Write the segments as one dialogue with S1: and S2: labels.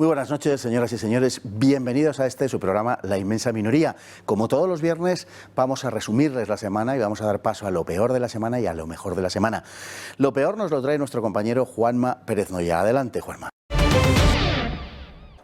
S1: Muy buenas noches, señoras y señores. Bienvenidos a su programa La Inmensa Minoría. Como todos los viernes, vamos a resumirles la semana y vamos a dar paso a lo peor de la semana y a lo mejor de la semana. Lo peor nos lo trae nuestro compañero Juanma Pérez Noya. Adelante, Juanma.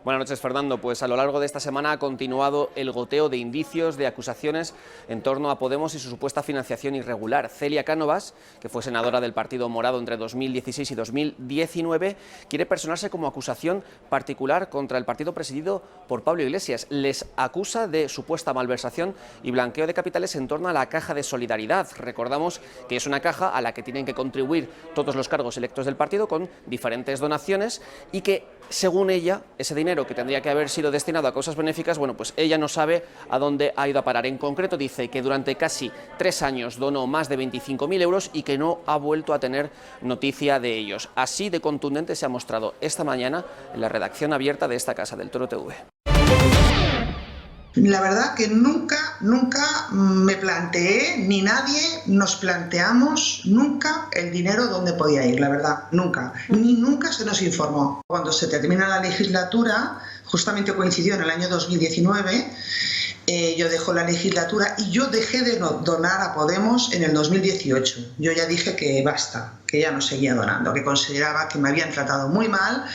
S2: Buenas noches, Fernando. Pues a lo largo de esta semana ha continuado el goteo de indicios, de acusaciones en torno a Podemos y su supuesta financiación irregular. Celia Cánovas, que fue senadora del Partido Morado entre 2016 y 2019, quiere personarse como acusación particular contra el partido presidido por Pablo Iglesias. Les acusa de supuesta malversación y blanqueo de capitales en torno a la Caja de Solidaridad. Recordamos que es una caja a la que tienen que contribuir todos los cargos electos del partido con diferentes donaciones y que, según ella, ese dinero que tendría que haber sido destinado a causas benéficas, bueno, pues ella no sabe a dónde ha ido a parar. En concreto dice que durante casi 3 años donó más de 25.000 euros y que no ha vuelto a tener noticia de ellos. Así de contundente se ha mostrado esta mañana en la redacción abierta de esta casa, del Toro TV.
S3: La verdad que nunca me planteé, ni nadie nos planteamos nunca el dinero dónde podía ir, la verdad, nunca. Ni nunca se nos informó. Cuando se termina la legislatura, justamente coincidió en el año 2019, yo dejo la legislatura y yo dejé de donar a Podemos en el 2018. Yo ya dije que basta, que ya no seguía donando, que consideraba que me habían tratado muy mal,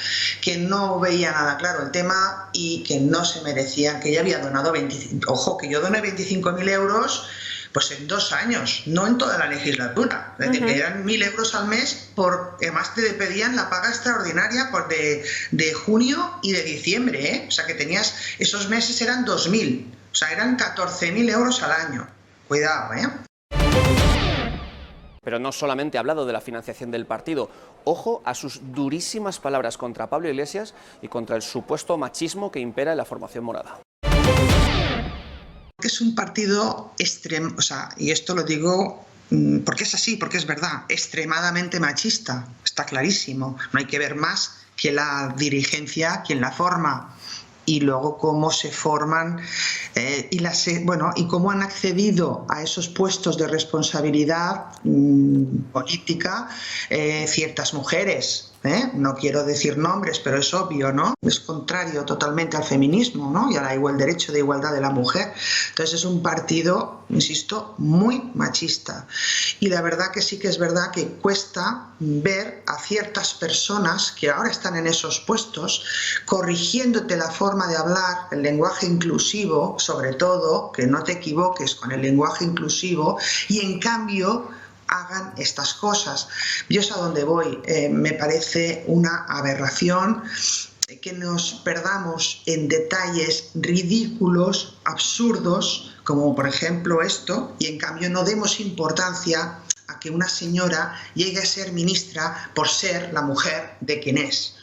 S3: que no veía nada claro el tema y que no se merecían, que ya había donado 25, ojo, que yo doné 25.000 euros pues en 2 años, no en toda la legislatura. Es decir, que eran 1.000 euros al mes, porque además te pedían la paga extraordinaria de junio y de diciembre, ¿eh? O sea que tenías, esos meses eran 2.000, o sea, eran 14.000 euros al año. Cuidado, ¿eh?
S2: Pero no solamente ha hablado de la financiación del partido. Ojo a sus durísimas palabras contra Pablo Iglesias y contra el supuesto machismo que impera en la formación morada.
S3: Es un partido extremo, o sea, y esto lo digo porque es así, porque es verdad, extremadamente machista, está clarísimo. No hay que ver más que la dirigencia, quien la forma, y luego cómo se forman y cómo han accedido a esos puestos de responsabilidad política ciertas mujeres. No quiero decir nombres, pero es obvio, ¿no? Es contrario totalmente al feminismo, ¿no? Y al derecho de igualdad de la mujer. Entonces es un partido, insisto, muy machista. Y la verdad que sí que es verdad que cuesta ver a ciertas personas que ahora están en esos puestos corrigiéndote la forma de hablar, el lenguaje inclusivo, sobre todo, que no te equivoques con el lenguaje inclusivo, y en cambio hagan estas cosas. Yo es a donde voy. Me parece una aberración que nos perdamos en detalles ridículos, absurdos, como por ejemplo esto, y en cambio no demos importancia a que una señora llegue a ser ministra por ser la mujer de quien es.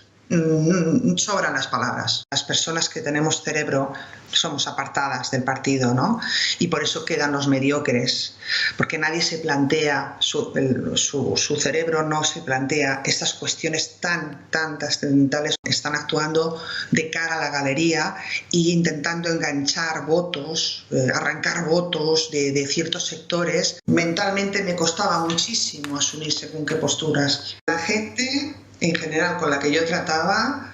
S3: Sobran las palabras. Las personas que tenemos cerebro somos apartadas del partido, ¿no? Y por eso quedan los mediocres, porque nadie se plantea, su cerebro no se plantea estas cuestiones tan trascendentales. Están actuando de cara a la galería e intentando enganchar votos, arrancar votos de ciertos sectores. Mentalmente me costaba muchísimo asumir según qué posturas. La gente en general con la que yo trataba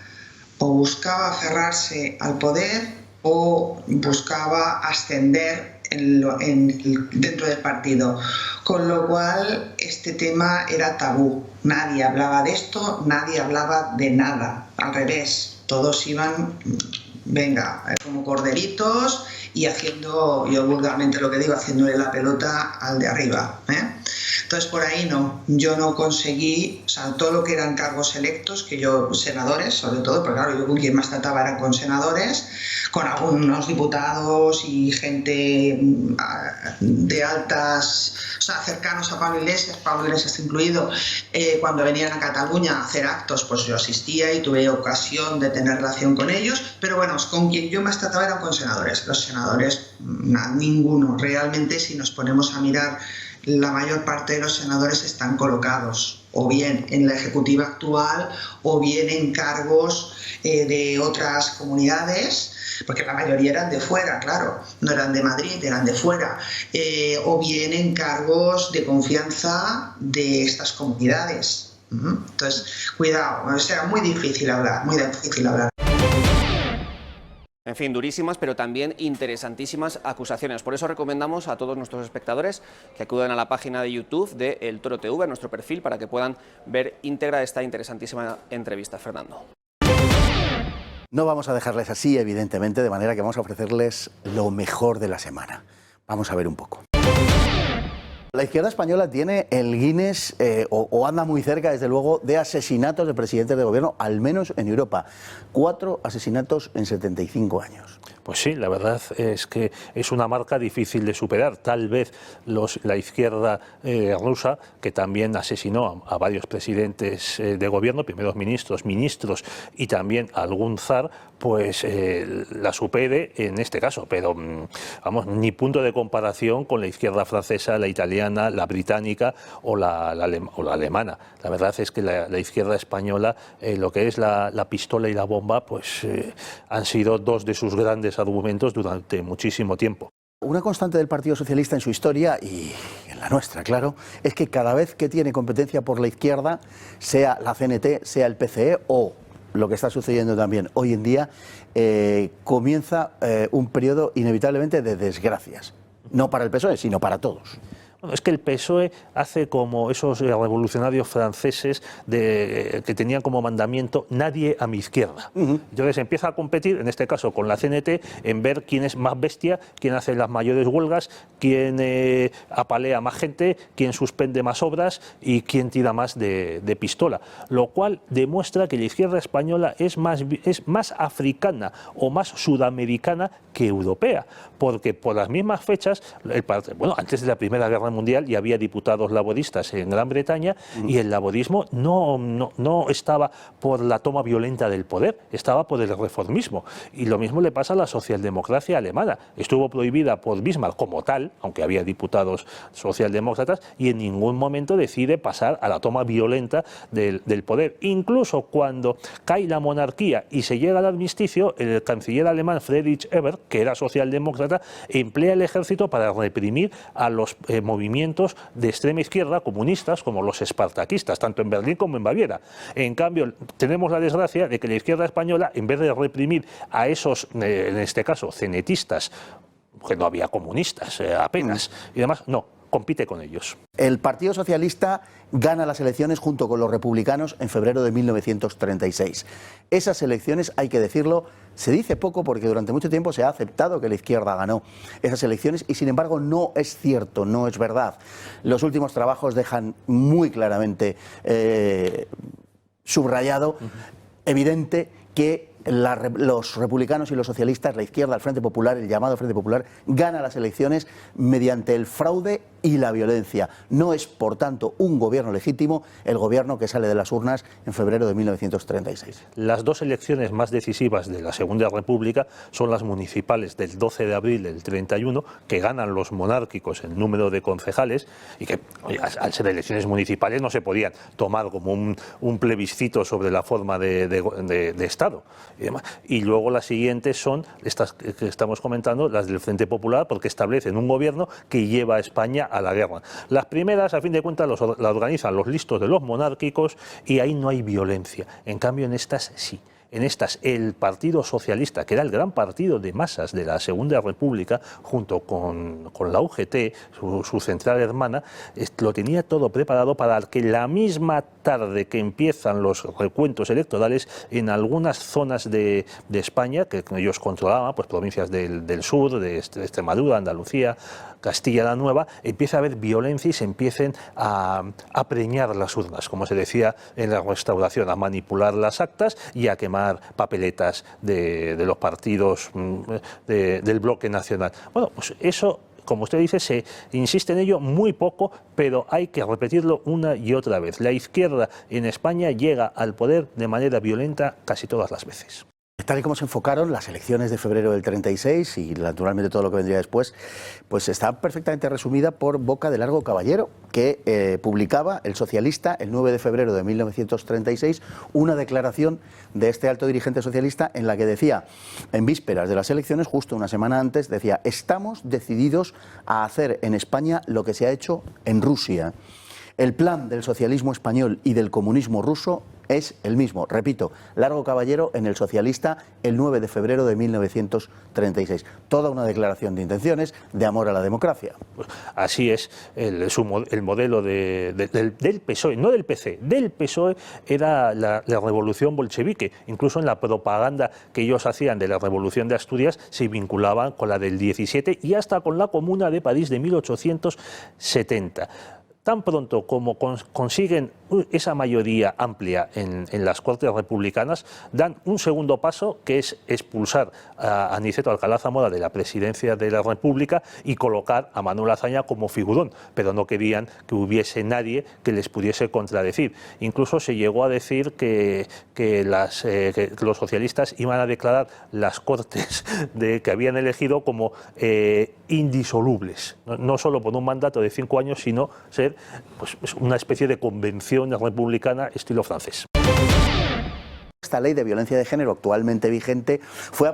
S3: o buscaba aferrarse al poder o buscaba ascender dentro del partido, con lo cual este tema era tabú. Nadie hablaba de esto, nadie hablaba de nada, al revés, todos iban, venga, como corderitos y haciendo, yo vulgarmente lo que digo, haciéndole la pelota al de arriba, ¿eh? Entonces por ahí yo no conseguí, o sea, todo lo que eran cargos electos, que yo, senadores sobre todo, porque claro, yo con quien más trataba eran con senadores, con algunos diputados y gente de altas, o sea, cercanos a Pablo Iglesias incluido, cuando venían a Cataluña a hacer actos, pues yo asistía y tuve ocasión de tener relación con ellos, pero bueno, con quien yo más trataba eran con senadores. Los senadores, ninguno. Realmente, si nos ponemos a mirar, la mayor parte de los senadores están colocados o bien en la ejecutiva actual o bien en cargos de otras comunidades, porque la mayoría eran de fuera, claro, no eran de Madrid, eran de fuera, o bien en cargos de confianza de estas comunidades. Entonces, cuidado, o sea, muy difícil hablar, muy difícil hablar.
S2: En fin, durísimas, pero también interesantísimas acusaciones. Por eso recomendamos a todos nuestros espectadores que acudan a la página de YouTube de El Toro TV, a nuestro perfil, para que puedan ver íntegra esta interesantísima entrevista. Fernando.
S1: No vamos a dejarles así, evidentemente, de manera que vamos a ofrecerles lo mejor de la semana. Vamos a ver un poco. La izquierda española tiene el Guinness, o anda muy cerca, desde luego, de asesinatos de presidentes de gobierno, al menos en Europa. 4 asesinatos en 75 años.
S4: Pues sí, la verdad es que es una marca difícil de superar. Tal vez la izquierda rusa, que también asesinó a varios presidentes de gobierno, primeros ministros, ministros y también algún zar, pues la supere en este caso. Pero, vamos, ni punto de comparación con la izquierda francesa, la italiana, la británica o la alemana. La verdad es que la izquierda española, lo que es la pistola y la bomba, pues han sido dos de sus grandes argumentos durante muchísimo tiempo.
S1: Una constante del Partido Socialista en su historia, y en la nuestra, claro, es que cada vez que tiene competencia por la izquierda, sea la CNT, sea el PCE o lo que está sucediendo también hoy en día, comienza un periodo inevitablemente de desgracias. No para el PSOE, sino para todos.
S4: Bueno, es que el PSOE hace como esos revolucionarios franceses que tenían como mandamiento nadie a mi izquierda. Entonces empieza a competir, en este caso con la CNT, en ver quién es más bestia, quién hace las mayores huelgas, quién apalea más gente, quién suspende más obras y quién tira más de pistola. Lo cual demuestra que la izquierda española es más africana o más sudamericana que europea, porque por las mismas fechas, antes de la Primera Guerra Mundial ya había diputados laboristas en Gran Bretaña y el laborismo no estaba por la toma violenta del poder, estaba por el reformismo. Y lo mismo le pasa a la socialdemocracia alemana. Estuvo prohibida por Bismarck como tal, aunque había diputados socialdemócratas, y en ningún momento decide pasar a la toma violenta del poder. Incluso cuando cae la monarquía y se llega al armisticio, el canciller alemán Friedrich Ebert, que era socialdemócrata, emplea el ejército para reprimir a los movimientos de extrema izquierda, comunistas, como los espartaquistas, tanto en Berlín como en Baviera. En cambio, tenemos la desgracia de que la izquierda española, en vez de reprimir a esos, en este caso, cenetistas, que no había comunistas apenas, y demás, no, compite con ellos.
S1: El Partido Socialista gana las elecciones junto con los republicanos en febrero de 1936. Esas elecciones, hay que decirlo, se dice poco porque durante mucho tiempo se ha aceptado que la izquierda ganó esas elecciones y sin embargo no es cierto, no es verdad. Los últimos trabajos dejan muy claramente subrayado, evidente, que los republicanos y los socialistas, la izquierda, el Frente Popular, el llamado Frente Popular, gana las elecciones mediante el fraude y la violencia. No es, por tanto, un gobierno legítimo el gobierno que sale de las urnas en febrero de 1936.
S4: Las dos elecciones más decisivas de la Segunda República son las municipales del 12 de abril del 31, que ganan los monárquicos el número de concejales y que, al ser elecciones municipales, no se podían tomar como un plebiscito sobre la forma de Estado. Y luego las siguientes son estas que estamos comentando, las del Frente Popular, porque establecen un gobierno que lleva a España a la guerra. Las primeras, a fin de cuentas, las organizan los listos de los monárquicos y ahí no hay violencia. En cambio, en estas sí. En estas, el Partido Socialista, que era el gran partido de masas de la Segunda República, junto con la UGT, su central hermana, lo tenía todo preparado para que la misma tarde que empiezan los recuentos electorales, en algunas zonas de España, que ellos controlaban, pues provincias del sur, de Extremadura, Andalucía, Castilla-La Nueva, empieza a haber violencia y se empiecen a preñar las urnas, como se decía en la Restauración, a manipular las actas y a quemar papeletas de los partidos del bloque nacional. Bueno, pues eso, como usted dice, se insiste en ello muy poco, pero hay que repetirlo una y otra vez. La izquierda en España llega al poder de manera violenta casi todas las veces.
S1: Tal y como se enfocaron las elecciones de febrero del 36 y naturalmente todo lo que vendría después, pues está perfectamente resumida por boca de Largo Caballero, que publicaba El Socialista el 9 de febrero de 1936 una declaración de este alto dirigente socialista en la que decía, en vísperas de las elecciones, justo una semana antes, decía: estamos decididos a hacer en España lo que se ha hecho en Rusia. El plan del socialismo español y del comunismo ruso es el mismo. Repito, Largo Caballero en El Socialista el 9 de febrero de 1936. Toda una declaración de intenciones de amor a la democracia.
S4: Pues así es, el modelo del PSOE, no del PC, del PSOE era la revolución bolchevique. Incluso en la propaganda que ellos hacían de la revolución de Asturias se vinculaban con la del 17 y hasta con la Comuna de París de 1870. Tan pronto como consiguen esa mayoría amplia en las Cortes republicanas, dan un segundo paso, que es expulsar a Aniceto Alcalá Zamora de la presidencia de la República y colocar a Manuel Azaña como figurón, pero no querían que hubiese nadie que les pudiese contradecir. Incluso se llegó a decir que los socialistas iban a declarar las Cortes que habían elegido como indisolubles, no solo por un mandato de 5 años, sino ser pues una especie de convención republicana estilo francés.
S1: Esta ley de violencia de género actualmente vigente fue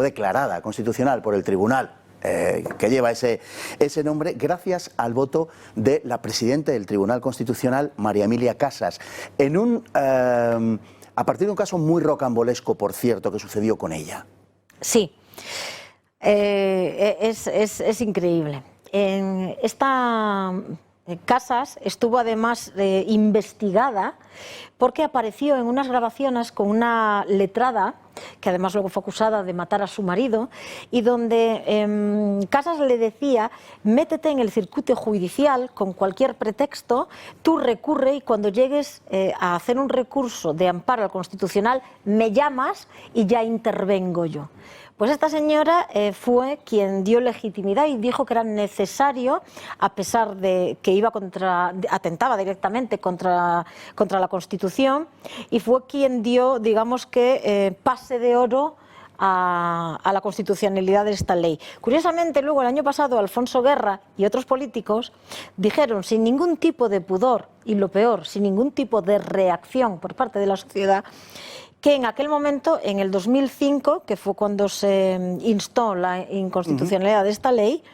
S1: declarada constitucional por el tribunal que lleva ese nombre gracias al voto de la presidenta del Tribunal Constitucional, María Emilia Casas, a partir de un caso muy rocambolesco, por cierto, que sucedió con ella.
S5: Sí, es increíble. Esta Casas estuvo además investigada porque apareció en unas grabaciones con una letrada, que además luego fue acusada de matar a su marido, y donde Casas le decía: métete en el circuito judicial con cualquier pretexto, tú recurre y cuando llegues a hacer un recurso de amparo al Constitucional me llamas y ya intervengo yo. Pues esta señora fue quien dio legitimidad y dijo que era necesario, a pesar de que atentaba directamente contra la Constitución, y fue quien dio, digamos que, pase de oro a la constitucionalidad de esta ley. Curiosamente, luego el año pasado Alfonso Guerra y otros políticos dijeron sin ningún tipo de pudor, y lo peor, sin ningún tipo de reacción por parte de la sociedad, que en aquel momento, en el 2005, que fue cuando se instó la inconstitucionalidad de esta ley,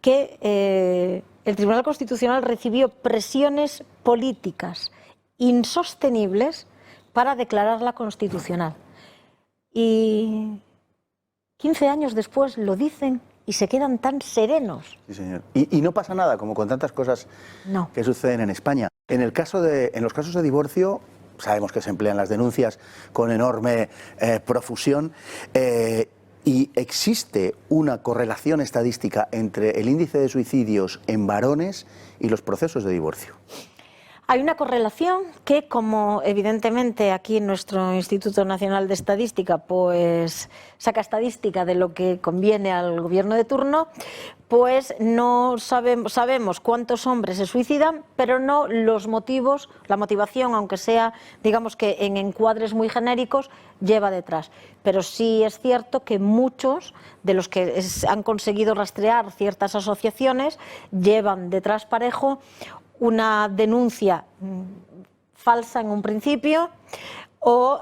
S5: que el Tribunal Constitucional recibió presiones políticas insostenibles para declararla constitucional. Y 15 años después lo dicen y se quedan tan serenos.
S1: Sí, señor. Y no pasa nada, como con tantas cosas que suceden en España. En los casos de divorcio, sabemos que se emplean las denuncias con enorme profusión y existe una correlación estadística entre el índice de suicidios en varones y los procesos de divorcio.
S5: Hay una correlación que, como evidentemente aquí en nuestro Instituto Nacional de Estadística pues saca estadística de lo que conviene al gobierno de turno, pues no sabemos cuántos hombres se suicidan, pero no los motivos, la motivación, aunque sea, digamos que en encuadres muy genéricos, lleva detrás. Pero sí es cierto que muchos de los que han conseguido rastrear ciertas asociaciones llevan detrás parejo una denuncia falsa en un principio o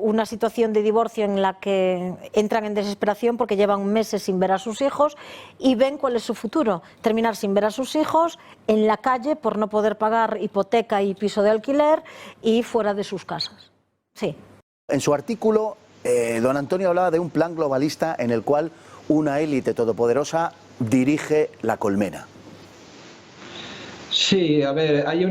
S5: una situación de divorcio en la que entran en desesperación porque llevan meses sin ver a sus hijos y ven cuál es su futuro: terminar sin ver a sus hijos, en la calle por no poder pagar hipoteca y piso de alquiler y fuera de sus casas. Sí.
S1: En su artículo, don Antonio hablaba de un plan globalista en el cual una élite todopoderosa dirige la colmena.
S6: Sí, a ver, hay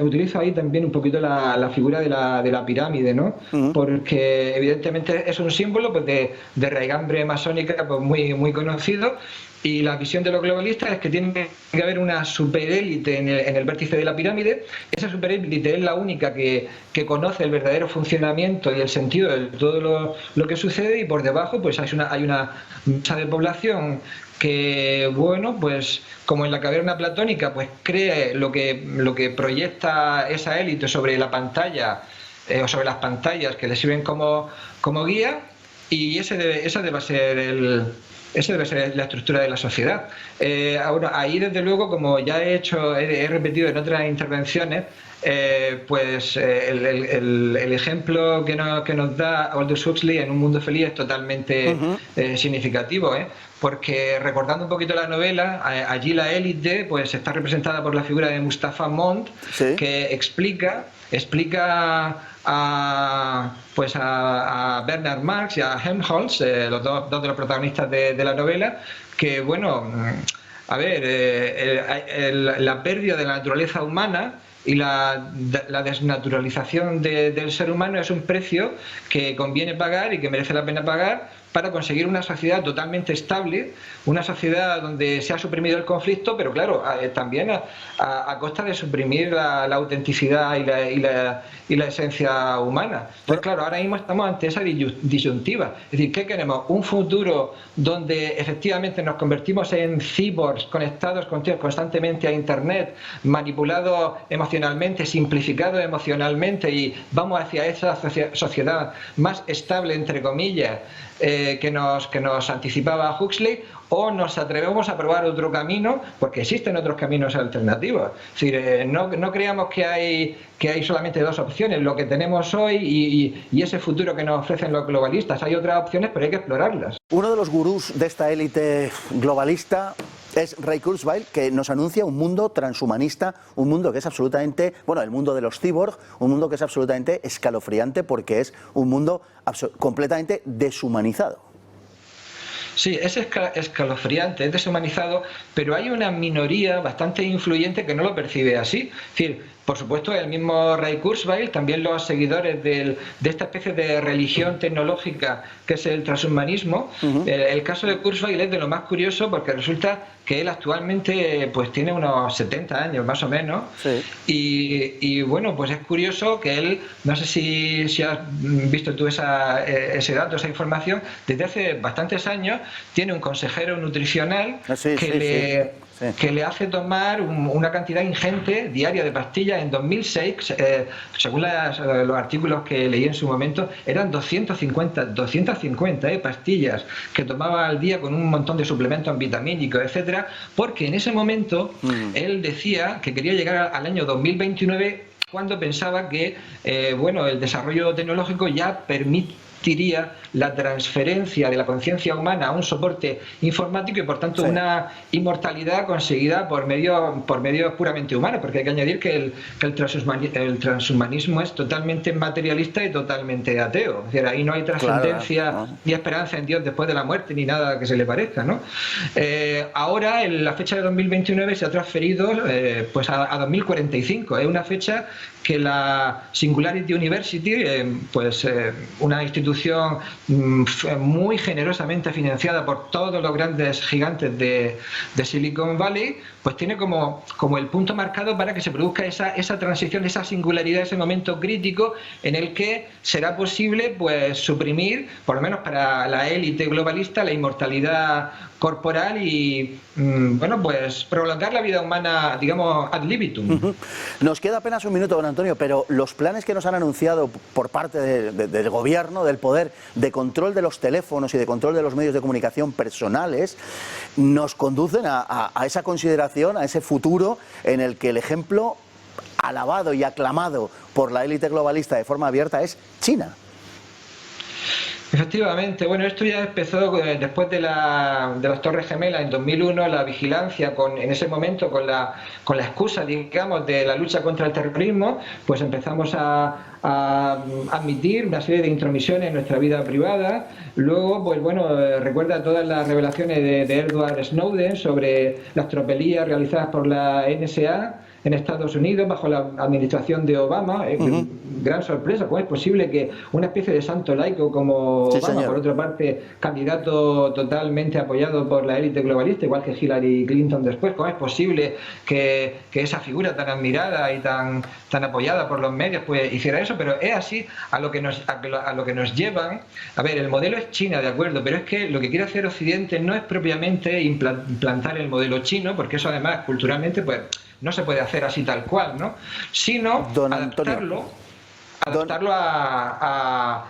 S6: utilizo ahí también un poquito la figura de la pirámide, ¿no? Porque evidentemente es un símbolo pues, de raigambre masónica pues, muy conocido, y la visión de los globalistas es que tiene que haber una superélite en el vértice de la pirámide. Esa superélite es la única que conoce el verdadero funcionamiento y el sentido de todo lo que sucede, y por debajo pues hay una masa de población que, bueno, pues como en la caverna platónica, pues cree lo que proyecta esa élite sobre la pantalla o sobre las pantallas que le sirven como guía, y esa debe ser la estructura de la sociedad. Ahora, ahí desde luego, como ya he repetido en otras intervenciones, pues el ejemplo que nos da Aldous Huxley en Un mundo feliz es totalmente significativo, porque recordando un poquito la novela, allí la élite pues está representada por la figura de Mustafa Mond,
S1: sí,
S6: que explica a Bernard Marx y a Helmholtz, los dos de los protagonistas de la novela, que bueno, a ver, la pérdida de la naturaleza humana y la desnaturalización del ser humano es un precio que conviene pagar y que merece la pena pagar para conseguir una sociedad totalmente estable, una sociedad donde se ha suprimido el conflicto, pero claro, también a costa de suprimir la autenticidad y la esencia humana. Pues claro, ahora mismo estamos ante esa disyuntiva. Es decir, ¿qué queremos? Un futuro donde efectivamente nos convertimos en cyborgs conectados constantemente a Internet, manipulados emocionalmente, simplificados emocionalmente, y vamos hacia esa sociedad más estable, entre comillas, que nos anticipaba Huxley, o nos atrevemos a probar otro camino, porque existen otros caminos alternativos. Es decir, no creamos que hay solamente dos opciones, lo que tenemos hoy y ese futuro que nos ofrecen los globalistas. Hay otras opciones, pero hay que explorarlas.
S1: Uno de los gurús de esta élite globalista es Ray Kurzweil, que nos anuncia un mundo transhumanista, un mundo que es absolutamente, bueno, el mundo de los cyborgs, un mundo que es absolutamente escalofriante porque es un mundo completamente deshumanizado.
S6: Sí, es escalofriante, es deshumanizado, pero hay una minoría bastante influyente que no lo percibe así. Es decir, por supuesto, el mismo Ray Kurzweil, también los seguidores de esta especie de religión tecnológica que es el transhumanismo. El caso de Kurzweil es de lo más curioso porque resulta que él actualmente pues tiene unos 70 años más o menos.
S1: Sí.
S6: Y bueno, pues es curioso que él, no sé si has visto tú ese dato, esa información, desde hace bastantes años tiene un consejero nutricional que le hace tomar una cantidad ingente diaria de pastillas. En 2006, según los artículos que leí en su momento, eran 250 pastillas que tomaba al día con un montón de suplementos vitamínicos, etcétera, porque en ese momento él decía que quería llegar al año 2029 cuando pensaba que el desarrollo tecnológico ya permitiría la transferencia de la conciencia humana a un soporte informático y por tanto una inmortalidad conseguida por medios puramente humanos, porque hay que añadir que el transhumanismo es totalmente materialista y totalmente ateo. Es decir, ahí no hay trascendencia ni esperanza en Dios después de la muerte ni nada que se le parezca, ¿no? Ahora la fecha de 2029 se ha transferido pues a 2045. Es una fecha que la Singularity University, una institución muy generosamente financiada por todos los grandes gigantes de Silicon Valley, pues tiene como el punto marcado para que se produzca esa transición, esa singularidad, ese momento crítico en el que será posible pues suprimir, por lo menos para la élite globalista, la inmortalidad corporal y pues prolongar la vida humana, digamos, ad libitum.
S1: Nos queda apenas un minuto, don Antonio, pero los planes que nos han anunciado por parte del gobierno, del poder, de control de los teléfonos y de control de los medios de comunicación personales, nos conducen a esa consideración, a ese futuro en el que el ejemplo alabado y aclamado por la élite globalista de forma abierta es China.
S6: Efectivamente, bueno, esto ya empezó después de las Torres Gemelas en 2001, la vigilancia en ese momento con la excusa, digamos, de la lucha contra el terrorismo, pues empezamos a admitir una serie de intromisiones en nuestra vida privada. Luego, pues bueno, recuerda todas las revelaciones de Edward Snowden sobre las tropelías realizadas por la NSA en Estados Unidos bajo la administración de Obama. Gran sorpresa, ¿cómo es posible que una especie de santo laico como Obama, por otra parte candidato totalmente apoyado por la élite globalista, igual que Hillary Clinton después, cómo es posible que esa figura tan admirada y tan apoyada por los medios pues hiciera eso? Pero es así a lo que nos llevan. A ver, el modelo es China, de acuerdo, pero es que lo que quiere hacer Occidente no es propiamente implantar el modelo chino, porque eso además culturalmente pues no se puede hacer así tal cual, ¿no? Sino adaptarlo a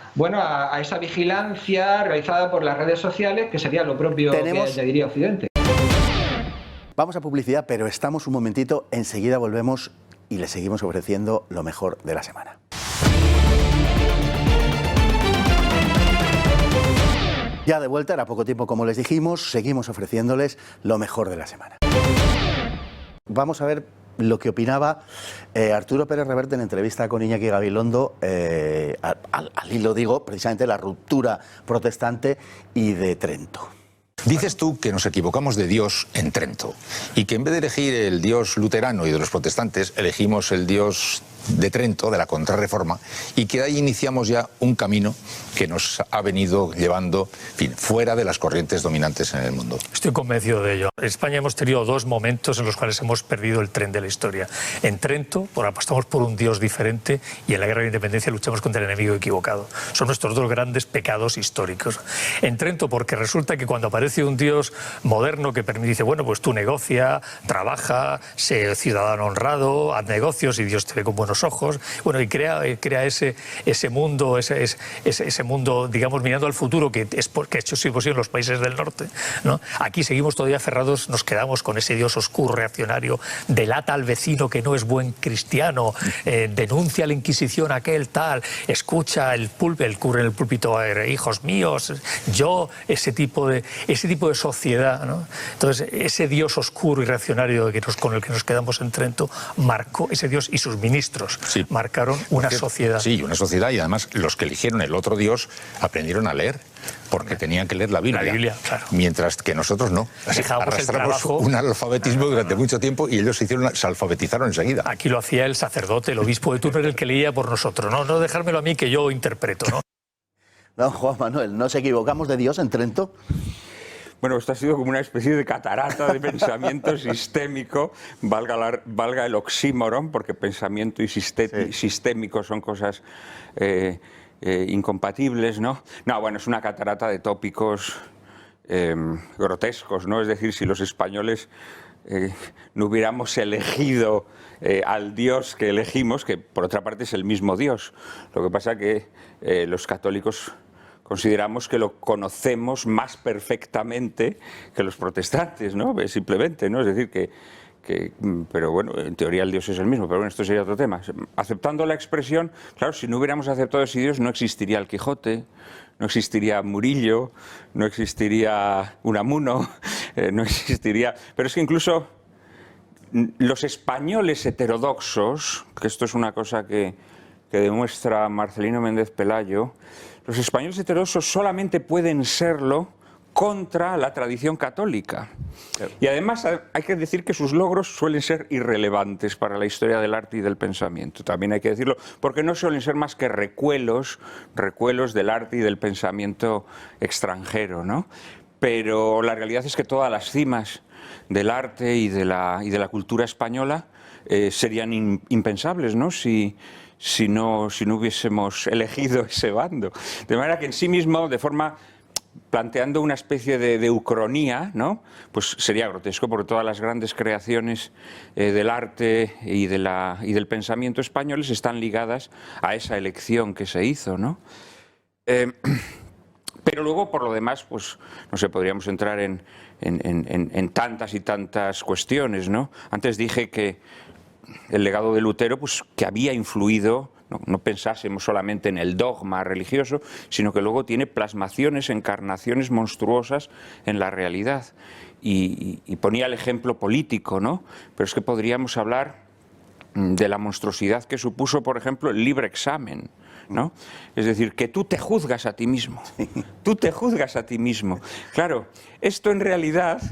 S6: esa vigilancia realizada por las redes sociales, que sería lo propio que añadiría Occidente.
S1: Vamos a publicidad, pero estamos un momentito, enseguida volvemos y le seguimos ofreciendo lo mejor de la semana. Ya de vuelta, era poco tiempo como les dijimos, seguimos ofreciéndoles lo mejor de la semana. Vamos a ver lo que opinaba Arturo Pérez Reverte en entrevista con Iñaki Gabilondo, al hilo digo, precisamente la ruptura protestante y de Trento.
S7: Dices tú que nos equivocamos de Dios en Trento y que en vez de elegir el Dios luterano y de los protestantes, elegimos el Dios de Trento, de la Contrarreforma, y que ahí iniciamos ya un camino que nos ha venido llevando, en fin, fuera de las corrientes dominantes en el mundo.
S8: Estoy convencido de ello. En España hemos tenido dos momentos en los cuales hemos perdido el tren de la historia. En Trento, apostamos por un Dios diferente, y en la Guerra de Independencia luchamos contra el enemigo equivocado. Son nuestros dos grandes pecados históricos. En Trento, porque resulta que cuando aparece un Dios moderno que dice, bueno, pues tú negocia, trabaja, sé ciudadano honrado, haz negocios y Dios te ve con buenos ojos, bueno, y crea ese mundo, ese mundo, digamos, mirando al futuro, que ha hecho sí posible en los países del norte, ¿no? Aquí seguimos todavía aferrados, nos quedamos con ese Dios oscuro, reaccionario, delata al vecino que no es buen cristiano, denuncia la Inquisición aquel tal, escucha el cura en el púlpito, hijos míos, yo, ese tipo de sociedad, ¿no? Entonces, ese Dios oscuro y reaccionario con el que nos quedamos en Trento marcó, ese Dios y sus ministros marcaron una sociedad.
S7: Sí, una sociedad, y además los que eligieron el otro Dios aprendieron a leer, porque tenían que leer la Biblia.
S8: La Biblia, claro.
S7: Mientras que nosotros no. Arrastramos un analfabetismo durante mucho tiempo y ellos se alfabetizaron enseguida.
S8: Aquí lo hacía el sacerdote, el obispo de turno, era el que leía por nosotros. No dejármelo a mí, que yo interpreto, ¿no?
S1: Don Juan Manuel, ¿nos equivocamos de Dios en Trento?
S9: Bueno, esto ha sido como una especie de catarata de pensamiento sistémico, valga el oxímoron, porque pensamiento y sistémico son cosas incompatibles, ¿no? No, bueno, es una catarata de tópicos grotescos, ¿no? Es decir, si los españoles no hubiéramos elegido al Dios que elegimos, que por otra parte es el mismo Dios, lo que pasa que los católicos consideramos que lo conocemos más perfectamente que los protestantes, ¿no? Simplemente, ¿no? Es decir, pero bueno, en teoría el Dios es el mismo, pero bueno, esto sería otro tema. Aceptando la expresión, claro, si no hubiéramos aceptado ese Dios, no existiría el Quijote, no existiría Murillo, no existiría Unamuno, no existiría... Pero es que incluso los españoles heterodoxos, que esto es una cosa que demuestra Marcelino Méndez Pelayo, los españoles heterodoxos solamente pueden serlo contra la tradición católica. Y además hay que decir que sus logros suelen ser irrelevantes para la historia del arte y del pensamiento. También hay que decirlo, porque no suelen ser más que recuelos del arte y del pensamiento extranjero, ¿no? Pero la realidad es que todas las cimas del arte y de la cultura española serían impensables, ¿no? Si no hubiésemos elegido ese bando. De manera que en sí mismo, planteando una especie de ucronía, ¿no? Pues sería grotesco, porque todas las grandes creaciones del arte y del pensamiento españoles están ligadas a esa elección que se hizo, ¿no? Pero luego, por lo demás, pues no sé, podríamos entrar en tantas y tantas cuestiones, ¿no? Antes dije que el legado de Lutero, pues que había influido, no pensásemos solamente en el dogma religioso, sino que luego tiene plasmaciones, encarnaciones monstruosas en la realidad. Y ponía el ejemplo político, ¿no? Pero es que podríamos hablar de la monstruosidad que supuso, por ejemplo, el libre examen, ¿no? Es decir, que tú te juzgas a ti mismo. Tú te juzgas a ti mismo. Claro, esto en realidad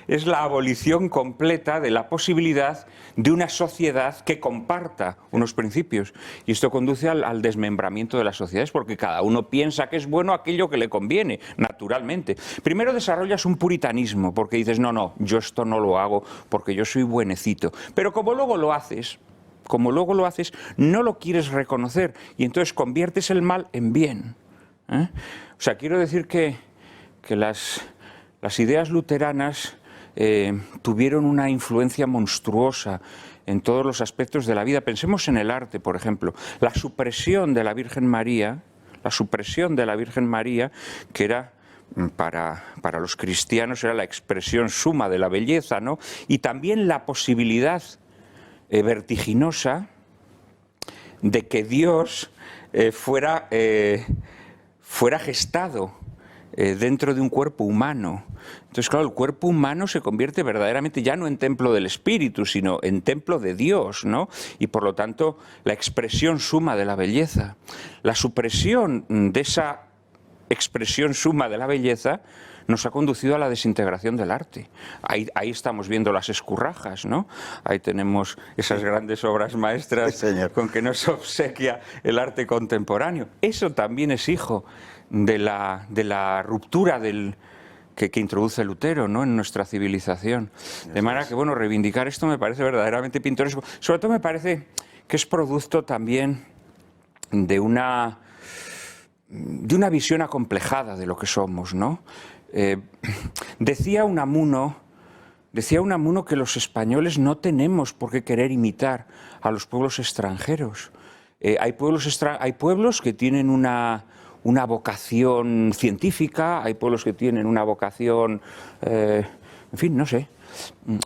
S9: es la abolición completa de la posibilidad de una sociedad que comparta unos principios. Y esto conduce al desmembramiento de las sociedades, porque cada uno piensa que es bueno aquello que le conviene, naturalmente. Primero desarrollas un puritanismo, porque dices, no, yo esto no lo hago porque yo soy buenecito. Pero como luego lo haces, no lo quieres reconocer, y entonces conviertes el mal en bien. O sea, quiero decir que las ideas luteranas tuvieron una influencia monstruosa en todos los aspectos de la vida. Pensemos en el arte, por ejemplo. La supresión de la Virgen María, que era para los cristianos era la expresión suma de la belleza, ¿no? Y también la posibilidad vertiginosa de que Dios fuera fuera gestado dentro de un cuerpo humano. Entonces, claro, el cuerpo humano se convierte verdaderamente ya no en templo del espíritu, sino en templo de Dios, ¿no? Y por lo tanto, la expresión suma de la belleza. La supresión de esa expresión suma de la belleza nos ha conducido a la desintegración del arte. Ahí estamos viendo las escurrajas, ¿no? Ahí tenemos esas grandes obras maestras, sí, con que nos obsequia el arte contemporáneo. Eso también es hijo de la ruptura que introduce Lutero, ¿no?, en nuestra civilización. De manera que, bueno, reivindicar esto me parece verdaderamente pintoresco. Sobre todo me parece que es producto también de una visión acomplejada de lo que somos, ¿no? Decía Unamuno que los españoles no tenemos por qué querer imitar a los pueblos extranjeros. Hay pueblos que tienen una vocación científica, hay pueblos que tienen una vocación, en fin, no sé.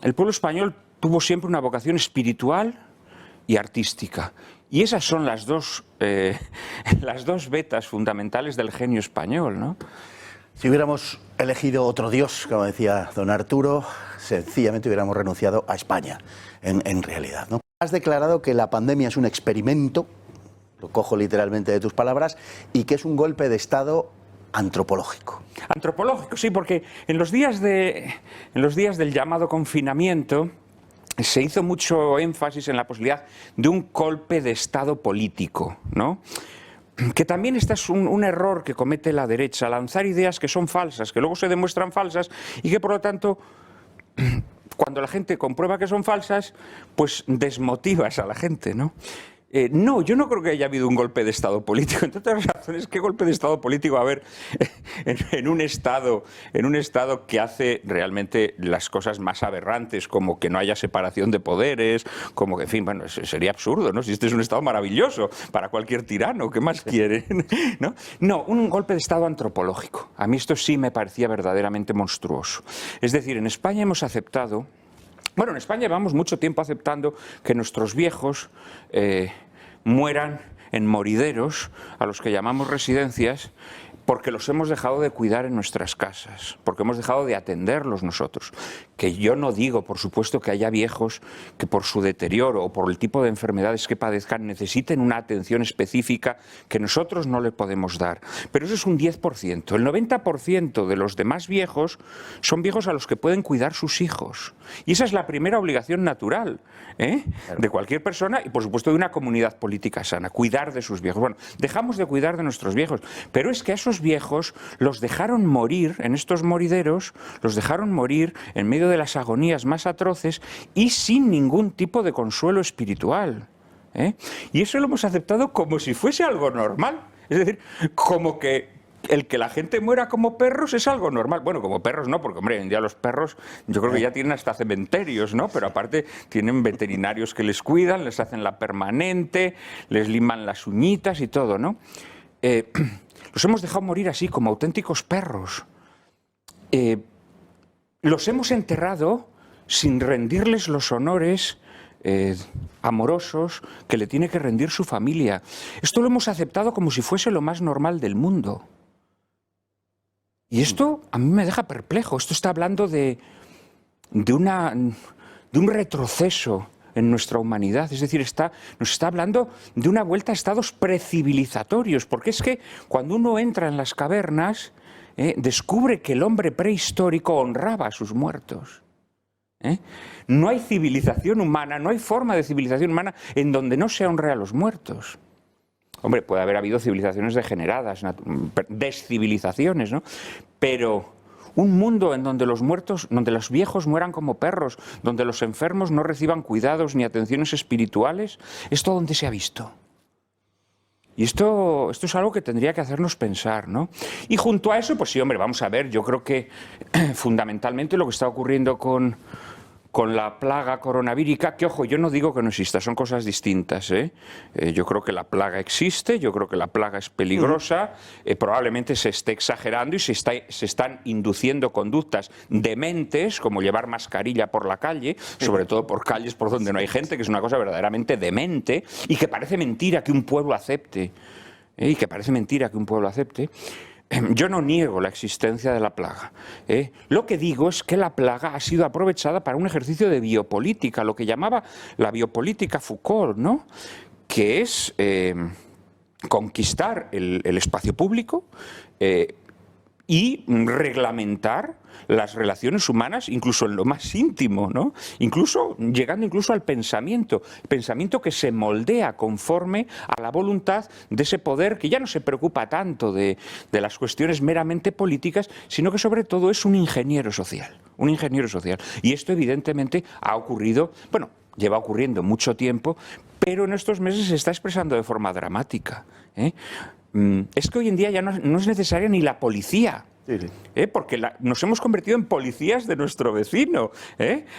S9: El pueblo español tuvo siempre una vocación espiritual y artística. Y esas son las dos vetas fundamentales del genio español, ¿no?
S1: Si hubiéramos elegido otro Dios, como decía don Arturo, sencillamente hubiéramos renunciado a España, en realidad, ¿no? Has declarado que la pandemia es un experimento, lo cojo literalmente de tus palabras, y que es un golpe de Estado antropológico.
S9: Antropológico, sí, porque en los días del llamado confinamiento se hizo mucho énfasis en la posibilidad de un golpe de Estado político, ¿no? Que también este es un error que comete la derecha, lanzar ideas que son falsas, que luego se demuestran falsas y que por lo tanto, cuando la gente comprueba que son falsas, pues desmotivas a la gente, ¿no? No, yo no creo que haya habido un golpe de Estado político. Entre otras razones, ¿qué golpe de Estado político va a haber en un Estado que hace realmente las cosas más aberrantes, como que no haya separación de poderes, como que, en fin, bueno, sería absurdo, ¿no? Si este es un Estado maravilloso para cualquier tirano, ¿qué más quieren? No, un golpe de Estado antropológico. A mí esto sí me parecía verdaderamente monstruoso. Es decir, en España hemos aceptado... Bueno, en España llevamos mucho tiempo aceptando que nuestros viejos mueran en morideros, a los que llamamos residencias, porque los hemos dejado de cuidar en nuestras casas, porque hemos dejado de atenderlos nosotros. Que yo no digo, por supuesto, que haya viejos que por su deterioro o por el tipo de enfermedades que padezcan necesiten una atención específica que nosotros no le podemos dar. Pero eso es un 10%. El 90% de los demás viejos son viejos a los que pueden cuidar sus hijos. Y esa es la primera obligación natural, de cualquier persona y, por supuesto, de una comunidad política sana, cuidar de sus viejos. Bueno, dejamos de cuidar de nuestros viejos, pero es que a esos viejos los dejaron morir en estos morideros, los dejaron morir en medio de las agonías más atroces y sin ningún tipo de consuelo espiritual. Y eso lo hemos aceptado como si fuese algo normal. Es decir, como que el que la gente muera como perros es algo normal. Bueno, como perros no, porque, hombre, hoy en día los perros yo creo que ya tienen hasta cementerios, ¿no? Pero aparte tienen veterinarios que les cuidan, les hacen la permanente, les liman las uñitas y todo, ¿no? Los hemos dejado morir así, como auténticos perros. Los hemos enterrado sin rendirles los honores amorosos que le tiene que rendir su familia. Esto lo hemos aceptado como si fuese lo más normal del mundo. Y esto a mí me deja perplejo. Esto está hablando de un retroceso en nuestra humanidad. Es decir, nos está hablando de una vuelta a estados precivilizatorios, porque es que cuando uno entra en las cavernas, descubre que el hombre prehistórico honraba a sus muertos. No hay civilización humana, no hay forma de civilización humana en donde no se honre a los muertos. Hombre, puede haber habido civilizaciones degeneradas, descivilizaciones, ¿no? Pero un mundo en donde los viejos mueran como perros, donde los enfermos no reciban cuidados ni atenciones espirituales, ¿esto dónde se ha visto? Y esto es algo que tendría que hacernos pensar, ¿no? Y junto a eso, pues sí, hombre, vamos a ver, yo creo que fundamentalmente lo que está ocurriendo con la plaga coronavírica, que ojo, yo no digo que no exista, son cosas distintas, yo creo que la plaga existe, yo creo que la plaga es peligrosa, probablemente se esté exagerando y se están induciendo conductas dementes, como llevar mascarilla por la calle, sobre todo por calles por donde no hay gente, que es una cosa verdaderamente demente y que parece mentira que un pueblo acepte y que parece mentira que un pueblo acepte. Yo no niego la existencia de la plaga. Lo que digo es que la plaga ha sido aprovechada para un ejercicio de biopolítica, lo que llamaba la biopolítica Foucault, ¿no? Que es conquistar el espacio público y reglamentar las relaciones humanas, incluso en lo más íntimo, ¿no? Llegando incluso al pensamiento que se moldea conforme a la voluntad de ese poder que ya no se preocupa tanto de las cuestiones meramente políticas, sino que sobre todo es un ingeniero social, Y esto evidentemente ha ocurrido, bueno, lleva ocurriendo mucho tiempo, pero en estos meses se está expresando de forma dramática. Es que hoy en día ya no es necesaria ni la policía. Porque nos hemos convertido en policías de nuestro vecino.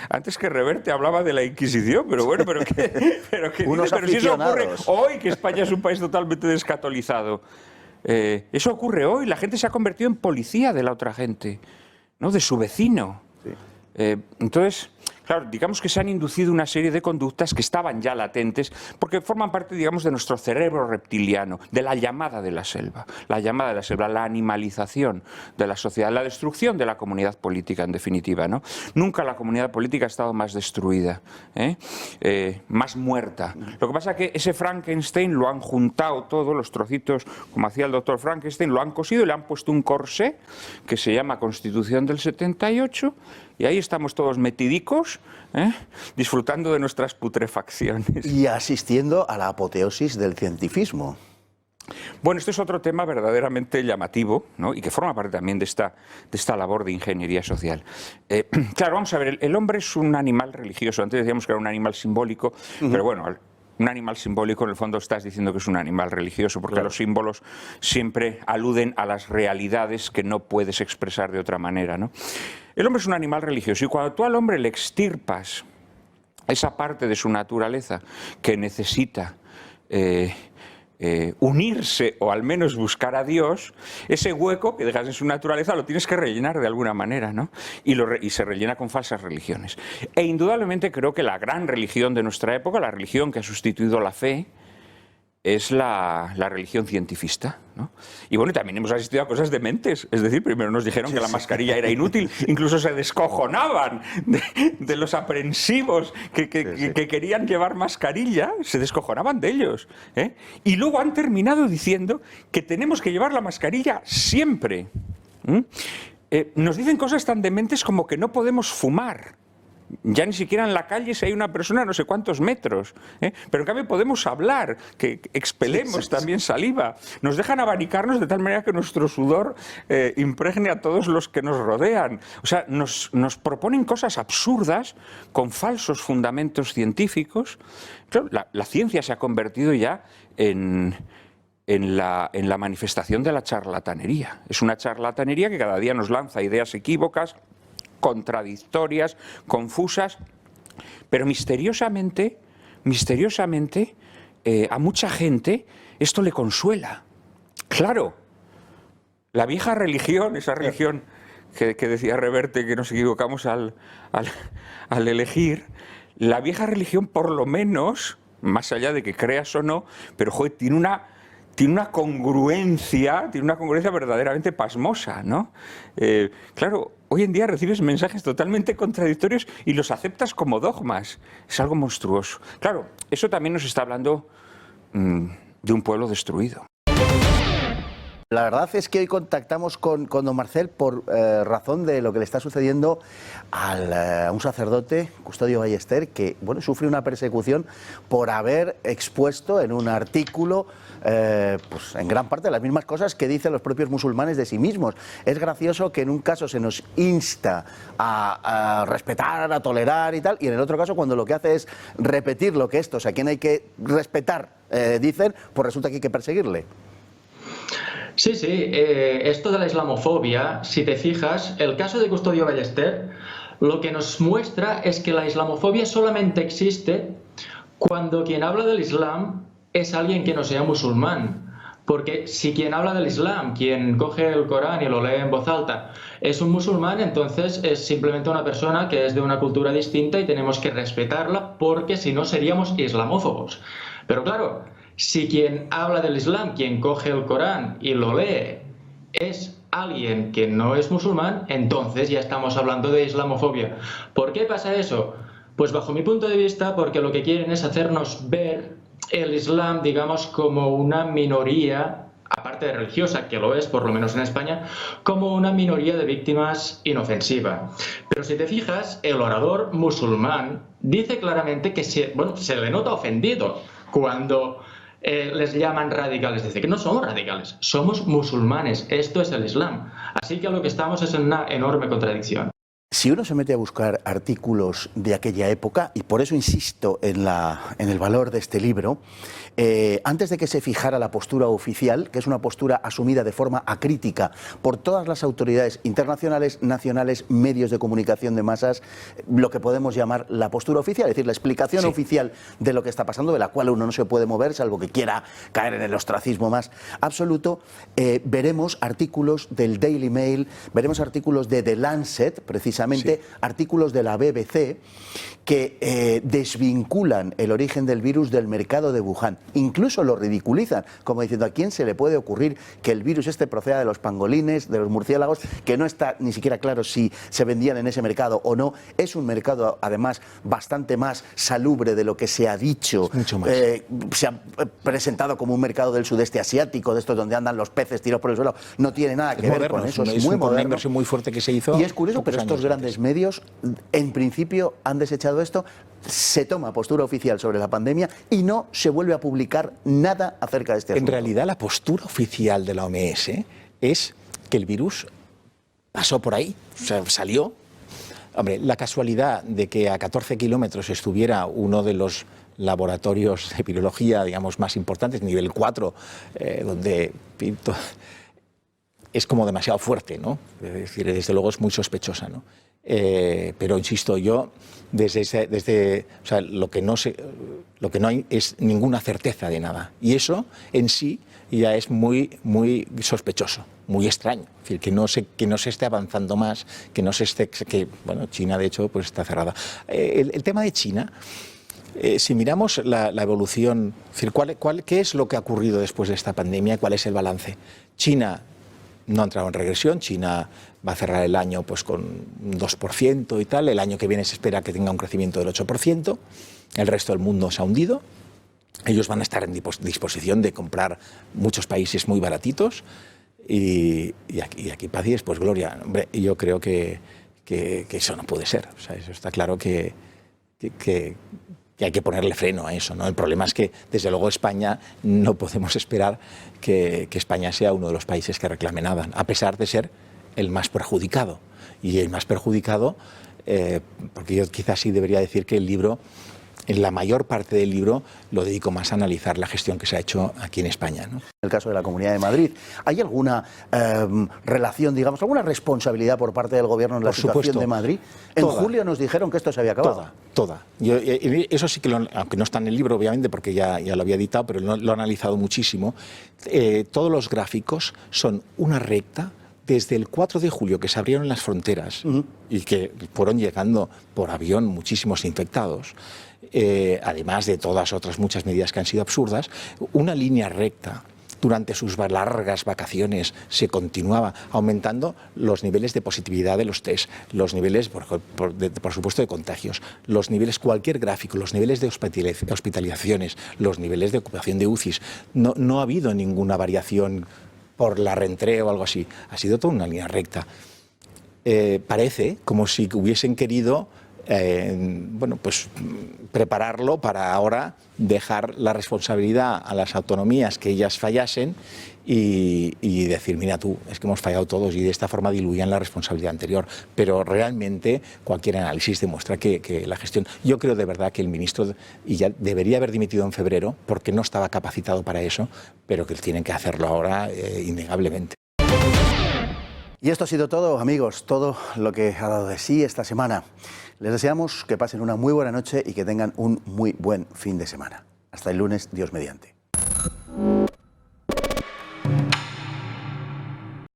S9: Antes que Reverte hablaba de la Inquisición, pero bueno, pero si eso ocurre hoy, que España es un país totalmente descatolizado. Eso ocurre hoy, la gente se ha convertido en policía de la otra gente, ¿no? De su vecino. Entonces, claro, digamos que se han inducido una serie de conductas que estaban ya latentes, porque forman parte, digamos, de nuestro cerebro reptiliano, de la llamada de la selva, la animalización de la sociedad, la destrucción de la comunidad política, en definitiva, ¿no? Nunca la comunidad política ha estado más destruida, más muerta. Lo que pasa es que ese Frankenstein lo han juntado todos los trocitos, como hacía el doctor Frankenstein, lo han cosido y le han puesto un corsé que se llama Constitución del 78, y ahí estamos todos metidicos, disfrutando de nuestras putrefacciones.
S1: Y asistiendo a la apoteosis del cientifismo.
S9: Bueno, este es otro tema verdaderamente llamativo, ¿no? Y que forma parte también de esta labor de ingeniería social. Claro, vamos a ver, el hombre es un animal religioso. Antes decíamos que era un animal simbólico, pero bueno, un animal simbólico, en el fondo estás diciendo que es un animal religioso, porque los símbolos siempre aluden a las realidades que no puedes expresar de otra manera, ¿no? El hombre es un animal religioso, y cuando tú al hombre le extirpas esa parte de su naturaleza que necesita unirse o al menos buscar a Dios, ese hueco que dejas en su naturaleza lo tienes que rellenar de alguna manera, ¿no? Y se rellena con falsas religiones. E indudablemente creo que la gran religión de nuestra época, la religión que ha sustituido la fe, es la religión cientifista, ¿no? Y bueno, también hemos asistido a cosas dementes. Es decir, primero nos dijeron que la mascarilla era inútil, incluso se descojonaban de los aprensivos que querían llevar mascarilla, se descojonaban de ellos, y luego han terminado diciendo que tenemos que llevar la mascarilla siempre. Nos dicen cosas tan dementes como que no podemos fumar. Ya ni siquiera en la calle si hay una persona a no sé cuántos metros, pero en cambio podemos hablar, que expelemos también saliva. Nos dejan abanicarnos de tal manera que nuestro sudor impregne a todos los que nos rodean. O sea, nos proponen cosas absurdas con falsos fundamentos científicos. Claro, la ciencia se ha convertido ya en la manifestación de la charlatanería. Es una charlatanería que cada día nos lanza ideas equívocas, contradictorias, confusas, pero misteriosamente, a mucha gente esto le consuela. Claro, la vieja religión, esa religión que decía Reverte que nos equivocamos al elegir, la vieja religión por lo menos, más allá de que creas o no, pero joder, tiene una congruencia verdaderamente pasmosa, ¿no? Claro, hoy en día recibes mensajes totalmente contradictorios y los aceptas como dogmas. Es algo monstruoso. Claro, eso también nos está hablando de un pueblo destruido.
S1: La verdad es que hoy contactamos con don Marcel por razón de lo que le está sucediendo a un sacerdote, Custodio Ballester, que bueno, sufre una persecución por haber expuesto en un artículo pues en gran parte las mismas cosas que dicen los propios musulmanes de sí mismos. Es gracioso que en un caso se nos insta a respetar, a tolerar y tal, y en el otro caso cuando lo que hace es repetir lo que estos a quien hay que respetar dicen, pues resulta que hay que perseguirle.
S10: Sí, esto de la islamofobia, si te fijas, el caso de Custodio Ballester lo que nos muestra es que la islamofobia solamente existe cuando quien habla del Islam es alguien que no sea musulmán. Porque si quien habla del Islam, quien coge el Corán y lo lee en voz alta, es un musulmán, entonces es simplemente una persona que es de una cultura distinta y tenemos que respetarla, porque si no seríamos islamófobos. Pero claro, si quien habla del Islam, quien coge el Corán y lo lee, es alguien que no es musulmán, entonces ya estamos hablando de islamofobia. ¿Por qué pasa eso? Pues bajo mi punto de vista, porque lo que quieren es hacernos ver el Islam, digamos, como una minoría, aparte de religiosa, que lo es, por lo menos en España, como una minoría de víctimas inofensiva. Pero si te fijas, el orador musulmán dice claramente que se le nota ofendido cuando les llaman radicales. Dice que no somos radicales, somos musulmanes, esto es el Islam. Así que lo que estamos es en una enorme contradicción.
S1: Si uno se mete a buscar artículos de aquella época, y por eso insisto en el valor de este libro, antes de que se fijara la postura oficial, que es una postura asumida de forma acrítica por todas las autoridades internacionales, nacionales, medios de comunicación de masas, lo que podemos llamar la postura oficial, es decir, la explicación oficial de lo que está pasando, de la cual uno no se puede mover, salvo que quiera caer en el ostracismo más absoluto, veremos artículos del Daily Mail, veremos artículos de The Lancet, precisamente, artículos de la BBC, que desvinculan el origen del virus del mercado de Wuhan. Incluso lo ridiculizan, como diciendo, ¿a quién se le puede ocurrir que el virus este proceda de los pangolines, de los murciélagos, que no está ni siquiera claro si se vendían en ese mercado o no? Es un mercado, además, bastante más salubre de lo que se ha dicho.
S11: Mucho más.
S1: Se ha presentado como un mercado del sudeste asiático, de estos donde andan los peces tirados por el suelo. No tiene nada que ver con eso. Es muy moderno.
S11: Una inversión muy fuerte que se hizo.
S1: Y es curioso, pero estos grandes medios, en principio, han desechado esto. Se toma postura oficial sobre la pandemia y no se vuelve a publicar nada acerca de este asunto.
S11: En realidad, la postura oficial de la OMS es que el virus pasó por ahí, o sea, salió. Hombre, la casualidad de que a 14 kilómetros estuviera uno de los laboratorios de virología, digamos, más importantes, nivel 4, donde es como demasiado fuerte, ¿no? Es decir, desde luego es muy sospechosa, ¿no? Pero insisto, yo o sea, lo que no hay es ninguna certeza de nada, y eso en sí ya es muy sospechoso, muy extraño. Es decir, que no se esté avanzando más, bueno, China de hecho pues está cerrada. El tema de China, si miramos la evolución, es decir, ¿qué es lo que ha ocurrido después de esta pandemia? ¿Cuál es el balance? China no ha entrado en regresión. China va a cerrar el año pues con un 2% y tal. El año que viene se espera que tenga un crecimiento del 8%. El resto del mundo se ha hundido. Ellos van a estar en disposición de comprar muchos países muy baratitos. Y aquí paz y después gloria. Hombre, yo creo que eso no puede ser. O sea, eso está claro que hay que ponerle freno a eso, ¿no? El problema es que, desde luego, España no podemos esperar que España sea uno de los países que reclame nada, a pesar de ser el más perjudicado. Y el más perjudicado, porque yo quizás sí debería decir que el libro, en la mayor parte del libro, lo dedico más a analizar la gestión que se ha hecho aquí en España, ¿no?
S1: En el caso de la Comunidad de Madrid, ¿hay alguna relación, digamos, alguna responsabilidad por parte del Gobierno en la situación de Madrid? En julio nos dijeron que esto se había acabado.
S11: Toda. Eso sí que, aunque no está en el libro, obviamente, porque ya lo había editado, pero lo he analizado muchísimo. Todos los gráficos son una recta desde el 4 de julio, que se abrieron las fronteras y que fueron llegando por avión muchísimos infectados, además de todas otras muchas medidas que han sido absurdas, una línea recta. Durante sus largas vacaciones se continuaba aumentando los niveles de positividad de los test, los niveles, por supuesto, de contagios, los niveles, cualquier gráfico, los niveles de hospitalizaciones, los niveles de ocupación de UCIs. No ha habido ninguna variación por la reentrée o algo así. Ha sido toda una línea recta. Parece como si hubiesen querido pues prepararlo para ahora dejar la responsabilidad a las autonomías, que ellas fallasen y decir, mira tú, es que hemos fallado todos, y de esta forma diluían la responsabilidad anterior. Pero realmente cualquier análisis demuestra que la gestión, yo creo de verdad que el ministro ya debería haber dimitido en febrero porque no estaba capacitado para eso, pero que tienen que hacerlo ahora innegablemente.
S1: Y esto ha sido todo, amigos, todo lo que ha dado de sí esta semana. Les deseamos que pasen una muy buena noche y que tengan un muy buen fin de semana. Hasta el lunes, Dios mediante.